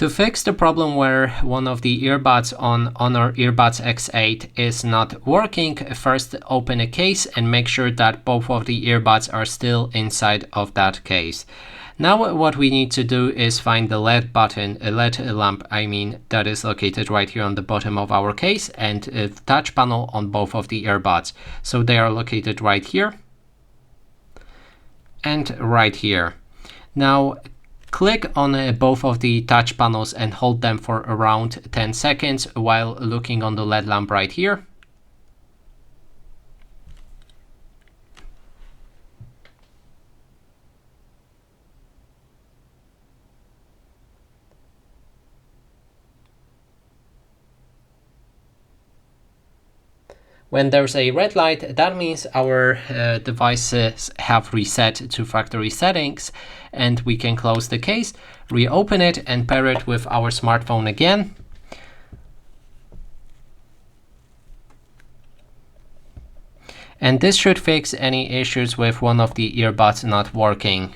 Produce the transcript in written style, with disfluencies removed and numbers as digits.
To fix the problem where one of the earbuds on Honor Earbuds X8 is not working, first open a case and make sure that both of the earbuds are still inside of that case. Now what we need to do is find the LED button, a LED lamp that is located right here on the bottom of our case, and a touch panel on both of the earbuds. So they are located right here and right here. Now click on both of the touch panels and hold them for around 10 seconds while looking on the LED lamp right here. When there's a red light, that means our devices have reset to factory settings, and we can close the case, reopen it, and pair it with our smartphone again. And this should fix any issues with one of the earbuds not working.